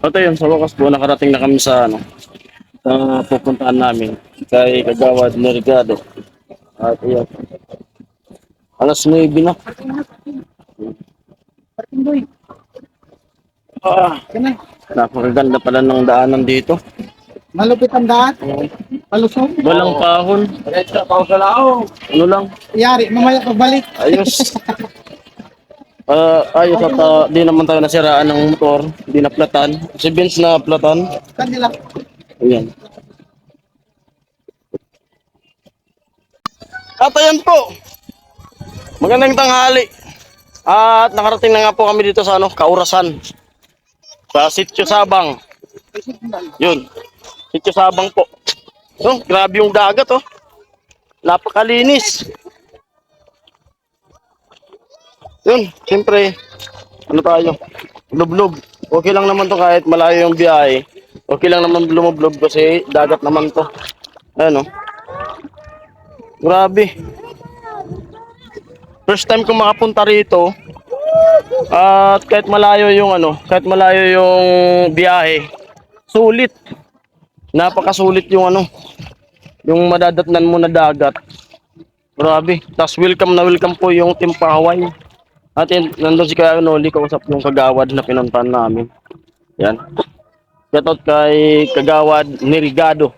Ito yun, sa wakas po, nakarating na kami sa ano, sa pupuntahan namin kay Kagawad Mergado. At iyan, alas 9 na. Ah, napakaganda pala ng daanan dito. Malupit ang daan. Malusog. Walang kahon. Ano lang, Yari, mamaya pagbalik. ayos. Ayos at di naman tayo nasiraan ng motor, di naplatan. Si Vince na platan. Kanila. Ayan. At ayan po, magandang tanghali. At nakarating na nga po kami dito sa ano, Kaurasan. Sa Sitio Sabang. Yun, Sitio Sabang po. Oh, grabe yung dagat oh. Napakalinis. Yun, siyempre, ano tayo? Lublob. Okay lang naman to kahit malayo yung biyahe. Okay lang naman lumublob kasi dagat naman to. Ayan oh. Grabe. First time ko makapunta rito. At kahit malayo yung ano, kahit malayo yung biyahe, sulit. Napakasulit yung ano, yung madadatnan mo na dagat. Grabe. Tapos welcome po yung Team Pahaway. At yun, nandun si Kaya Noli, kausap yung kagawad na pinuntahan namin. Yan. Shoutout kay Kagawad Nirigado.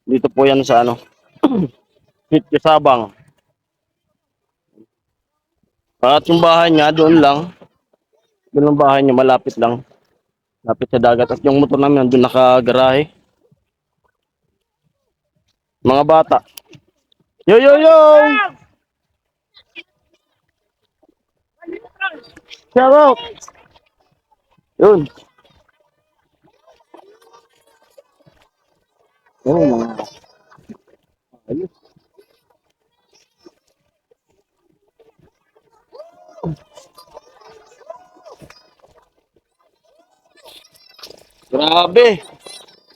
Dito po yan sa ano, Sitio Sabang. At yung bahay niya, doon lang. Doon ang bahay niya, malapit lang. Lapit sa dagat. At yung motor namin, nandun nakagarahe. Mga bata. Yo, yo, yo! Shout out! Yun. Oh, mga ayos. Grabe.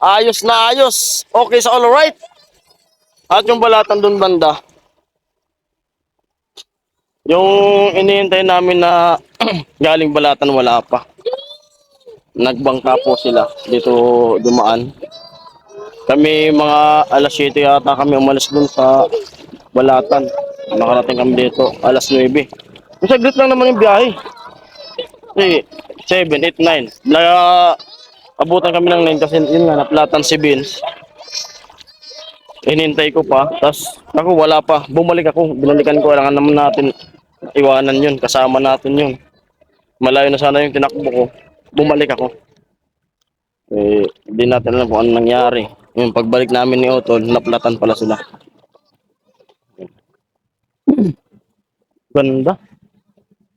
Ayos na ayos. Okay sa all right. At yung balatan doon banda. Yung iniintay namin na galing balatan wala pa. Nagbangka po sila dito dumaan. Kami mga alas 7 yata kami umalis dun sa balatan. Nakarating kami dito alas 9. Saglit lang naman yung biyahe. 7, 8, 9. Abutan kami ng 9 kasi yun nga naplatan si Vince. Hinintay ko pa. Tapos ako wala pa. Bumalik ako. Binalikan ko. Kailangan naman natin iwanan yun. Kasama natin yun. Malayo na sana yung tinakbo ko. Bumalik ako. Hindi natin alam kung ano nangyari. Yung pagbalik namin ni Otol, naplatan pala sila. Ganda.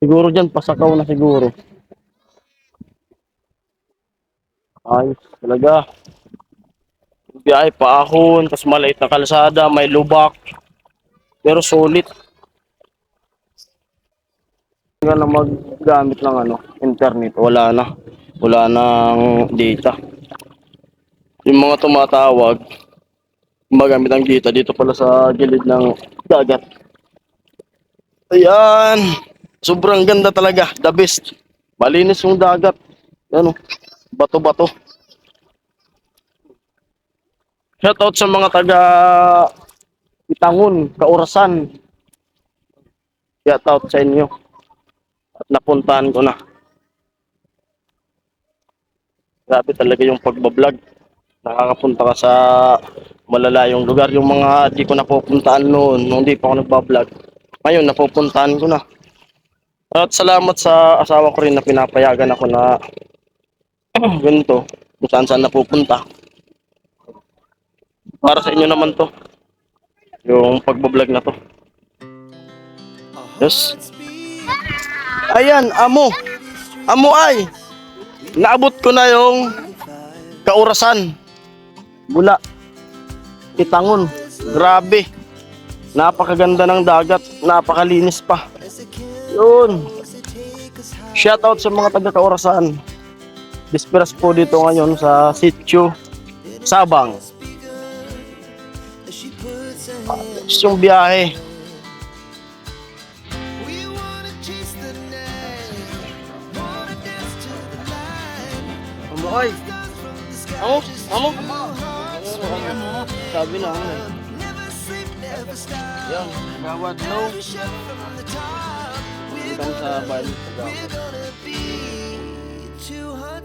Siguro dyan, pasakaw na siguro. Ayos talaga. Biyahe paahon, tapos maliit na kalsada, may lubak. Pero sulit. Nga na maggamit ng ano, internet, wala na. Wala nang data. Yung mga tumatawag, magamit ang data dito pala sa gilid ng dagat. Ayan. Sobrang ganda talaga. The best. Malinis yung dagat. Ano, bato-bato. Shoutout sa mga taga Itangon, Kaurasan. Shoutout sa inyo. At napuntahan ko na. Grabe talaga yung pagbablog. Nakakapunta ka sa malalayong lugar. Yung mga di ko napupuntaan noon, nung di pa ako nagbablog. Ngayon, napupuntahan ko na. At salamat sa asawa ko rin na pinapayagan ako na ganito, kung saan saan napupunta. Para sa inyo naman to, yung pagbablog na to. Yes. Ayan, amo. Amo ay. Naabot ko na yung Kaurasan. Bula. Itangon. Grabe. Napakaganda ng dagat. Napakalinis pa. Yun. Shoutout sa mga taga Kaurasan. Disperas po dito ngayon sa Sitio Sabang. Yung biyahe. Oy! Amo? Sabi na ako eh. Yan, gawad low. Hanggang sa bayan.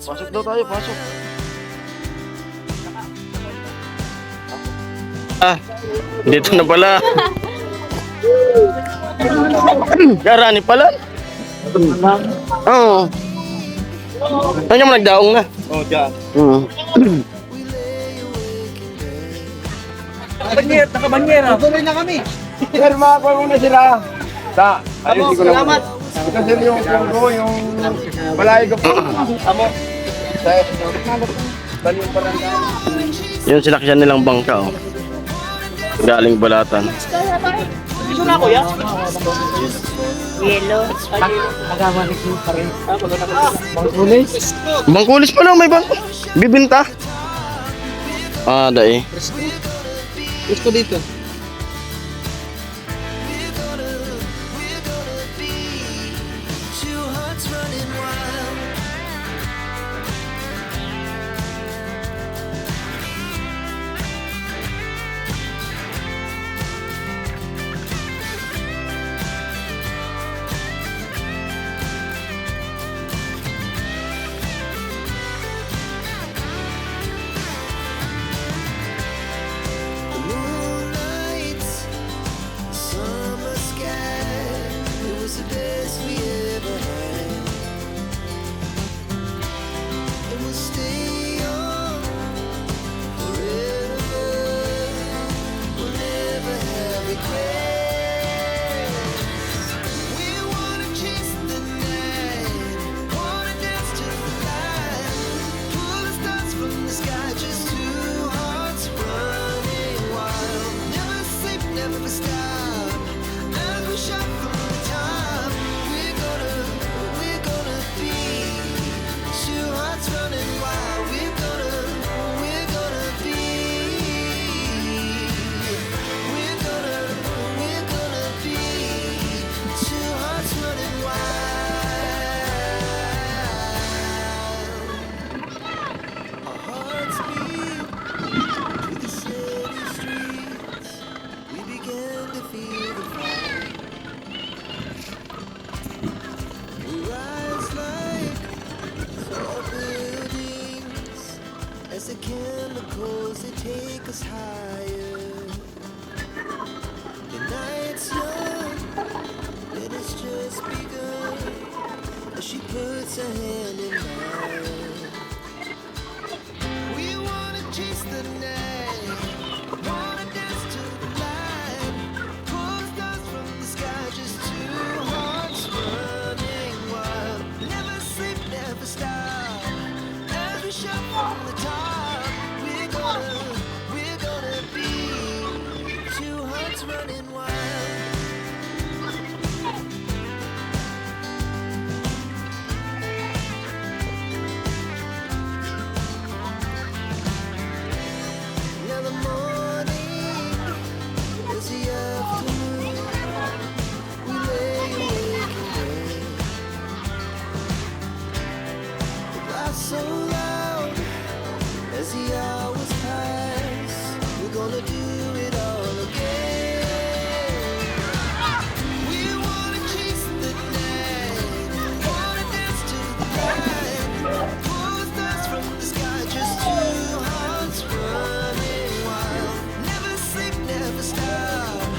Pasok daw tayo, pasok. Dito na pala. Garani pala. Oo. Ano mo nagdaong na? Oh, dyan. Nakabanyera. Tuloy na kami. Sir, makakuha muna sila. Ayun, Amo, salamat. Ito sir yung ko, yung balay ko po. Amo. Balong parang Yung sinakyan nilang bangka, oh. Galing Balatan. Ito na kuya. Yellow. Bangkulis. Bangkulis pa lang, may bangko. Bibinta. Dai. Gusto dito. As the chemicals, they take us higher. The night's young, and it's just begun. As she puts her hand in mine, we wanna chase the night, wanna dance to the light, pull stars from the sky, just two hearts running wild. Never sleep, never stop, as we shout from the top. We're gonna be two hearts running wild. Now the morning is the afternoon. We lay awake and wait. The laughs so loud as the hours pass. We're gonna do it all again. We wanna chase the night, wanna dance to the light, pull stars from the sky, just two hearts running wild. Never sleep, never stop,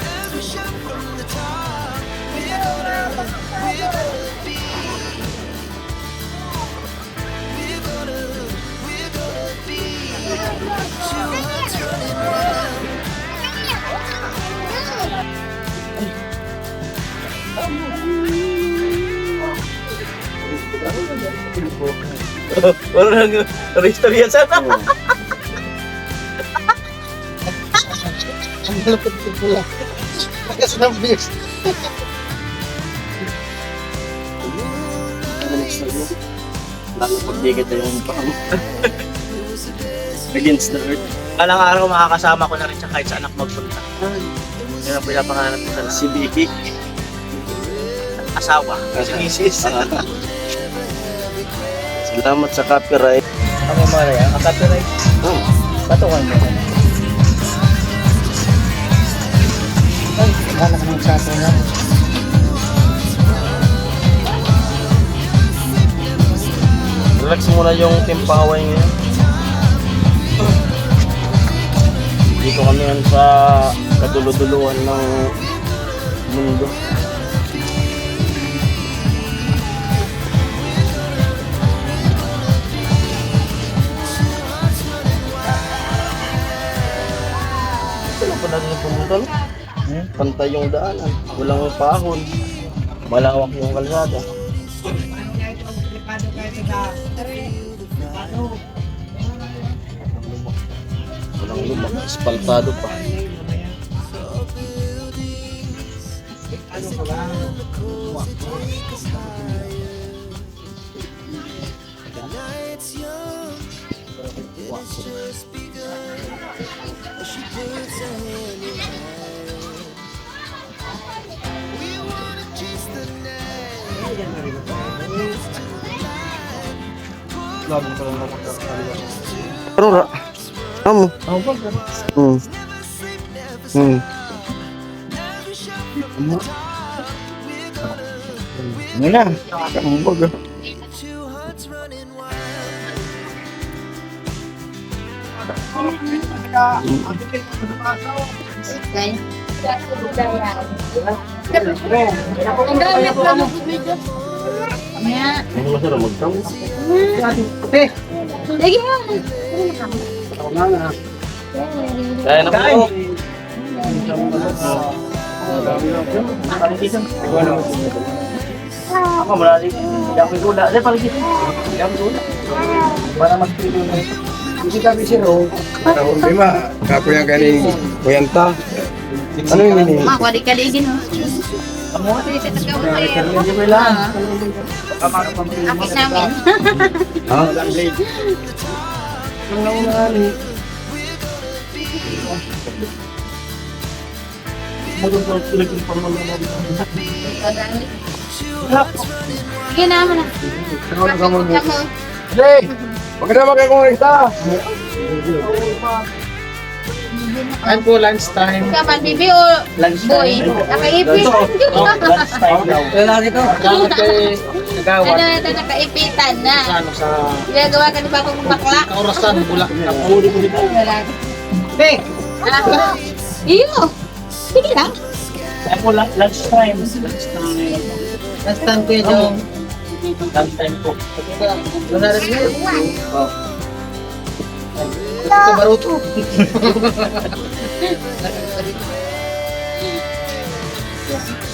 as we shout from the top. We're gonna be. We're gonna be two hearts running wild. Walang restore yan sana. Ang malapit ko pula. Lakas ng views. Pagdigit na yung pang against the earth. Alang araw makakasama ko na rin siya kahit saan ako magpunta. Yun ang pinapangarap ko sa Si Vicky. asawa, si Mrs. Salamat sa copyright. Ako Maria, ang copyright. Patungan mo. Ay, wala ka ng sato na. Relax muna yung team Paway ngayon. Dito kami yan sa kaduluduluhan ng mundo. Wala pa natin pumunta, no? Pantay yung daanan, walang pahon, malawak yung kalsada. Walang lumak, espaltado pa. Night's young, and it's just begun. She puts her hand in mine. We wanna chase the night. Pero amo. Muna. Kambog. Two hearts running wild. Ang gamit lang ako video. Mamaya. Ano masarap magtamo? Lagi mo. Kaya na po. Ako marami. Hindi ako gula. Hindi pala dito. Hindi ako gula. Para mag-pilo na ito. Hindi kami siro. Lima. Kapo yung kaning kuyanta. Ano yun ini? Ma, wali ka ligin ho. Ang mga Kasi sa tagaw kayo. hindi mo lang. Kamaro pa mo. Akit namin. Ha? Ang naunani. Modong ko tuloy-tuloy pa naman naman. Sige naman na. Kamu. Jay! Huwag ka na magkakonekta! Ayun po, lunch time. Kapan bibi o Lunch boy? time. Nakaipit. Lunch time daw. Lalaki to. Gamit kay nagawad. Ano ito nakaipitan na. Ano sa Ginagawa ka ni Papa kong bakla. kaurasan, bulak. Kapuri ko dito. Hey! Iyo! Sige lang. Ayun po, lunch time. Lunch time. Lunch time ko yun. Lunch time po. Wala rin yun. Ito baruto.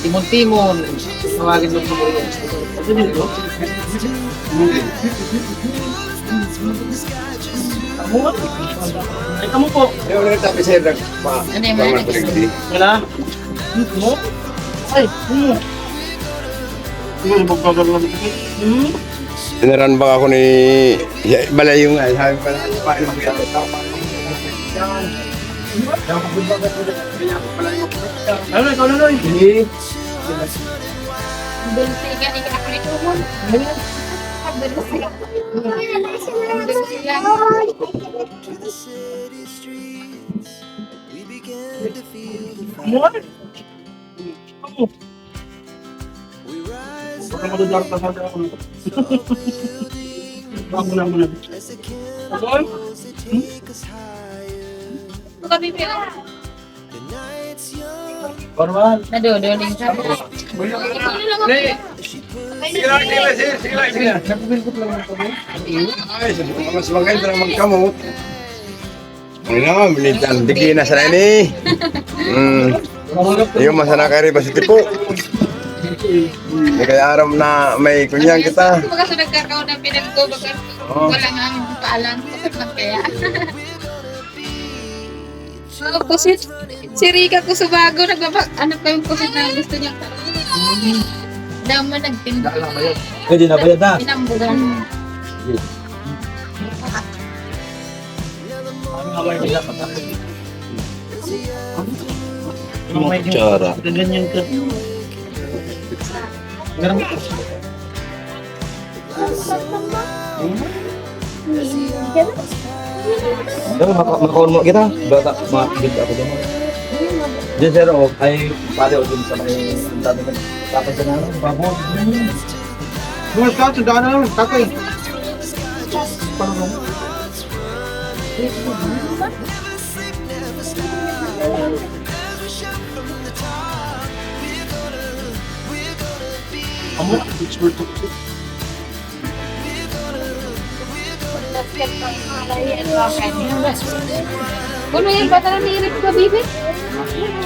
Timon-timon. Tawagin mo po yan. Ito dito. Ay, kamu po. Ayaw na nagtabi sa'yo na Ano yung mga pamantuligdi. Wala? Mo? Ay, Hindi, magkagawa na ito. Tinaran ba ako ni Balayo nga? Sabi pa lang, paano mag-iapit ako? Ano, ikaw na, Noy. Hindi. Dulce ka ni ako nito mo. Dulce. Dulce lang. To the city streets, we began to feel the fire. Mo? We rise Baka madadarap na sa ako nito. Baka muna muna. as the Ako? candles that take us higher. Ito ka bibi. The night's young, Formal. Naduduling ka. Sige lang, sige lang. Napabilkot lang ito. Ay, mas maganda na magkamot. Ano naman, binitan. Digi na sana ini. Yung masana ka rin ba si Tipo? Hindi kaya araw na may kunyang kita. Baga sa nagkakaon ng pinaggo, baga wala nga ang paalan. Bakit man kaya? Oh, kusit. Si Rika ko sa bago, ano pa yung kusit na gusto niya karoon. Daw mo nagtinda. Pwede na bayad na. Pinambugan. Ang away nila patapos. Kutsara. Ganyan ka. Meron ka. Pero makaon mo kita. Bata, makakabit ako doon. Diyan sir, ay pare o dun sa may dami na tapos na ano, babon. Mga sa daan na lang, tatay. Kuno yan, bata na nirip ka, bibi?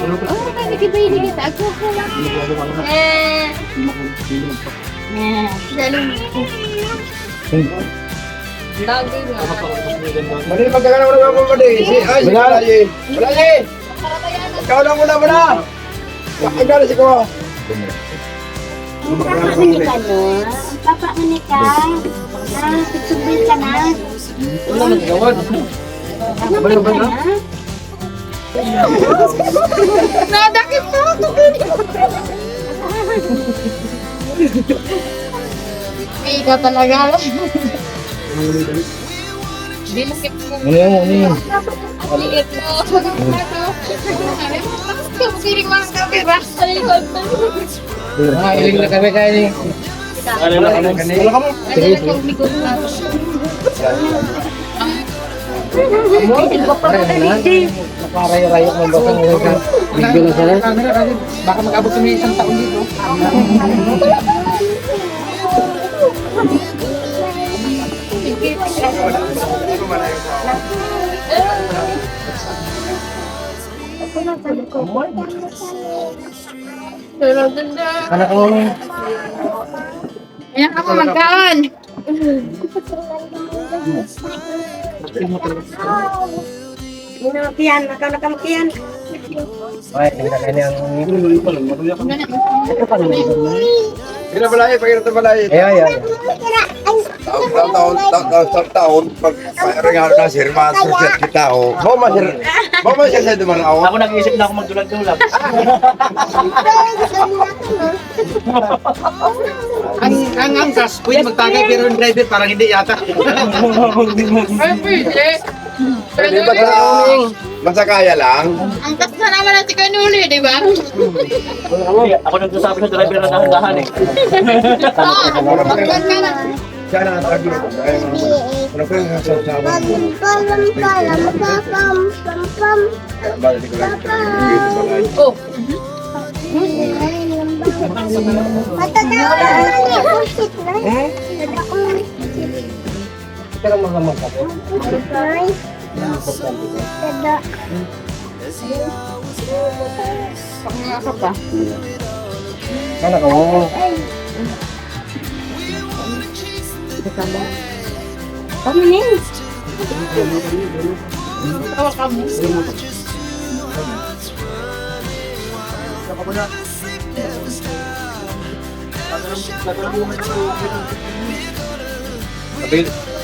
Oh, kaya nagibay kita. Ako ko lang. Daling. Lagi nga. Mali, magkakana mo naman po, Mali. Ay, si Malaye. Malaye! Ikaw lang muna muna! Magkakana si ko. Papa ka. Pitsubay ka na. Wala nagawad. Pitsubay ka na. Nadakit po ako. Ika talaga. Dinakit mo. Ano yan? Liit mo. Siring mga kamera. Iling na kami kayo ni. Ano na kami? Wala ka mo. Nakaray-rayo mo ba ka? Bigyo na sila. Baka mag-abot kami isang taon dito. Pero ganda. Anak ko. Ayan ako magkaon. Nakakiyan, nakamakiyan. Ay, kanya Kira Malaye, pakita to Malaye. ay. Taon, pag regalo na sir, masasya kita o. Mau masya sa duman ako. Ako nag-iisip na ako magdulag-dulag. Ang angkas, pwede magtagay pero yung driver parang hindi yata. Ay, pwede. Pwede ba basta kaya lang? Ang kasta naman natin kanuli, di ba? Ako nagsasabi sa driver na dahan-dahan eh. Magkwan ka na. Siya na ang taglo. Ano ko yung sasawa mo? Balik ko lang. Oh, Pero mga magkapit. pangaka pa. Anak ko. Kami nih. Tawa ka mo.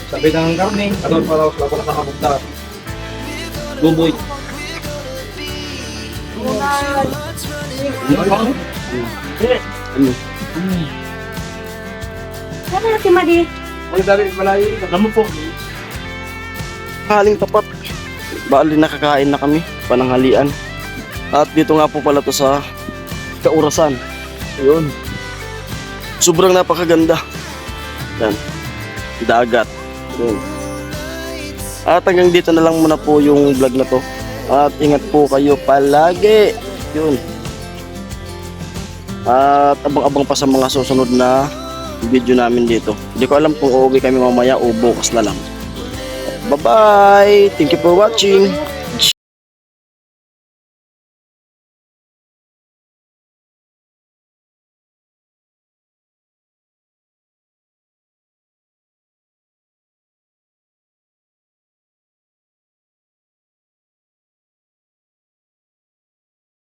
Sabi ng karne. Ano para wala ko nakapunta. Buboy. Sana si Madi. Ano dari Malaye? Alam mo po, Haling tapat. Bali nakakain na kami, pananghalian. At dito nga po pala to sa Kaurasan. Ayun. Sobrang napakaganda. Yan. Dagat. Ayun. At hanggang dito na lang muna po yung vlog na to. At ingat po kayo palagi. Yun. At abang-abang pa sa mga susunod na video namin dito. Hindi ko alam kung uuwi kami mamaya o bukas na lang. Bye-bye! Thank you for watching!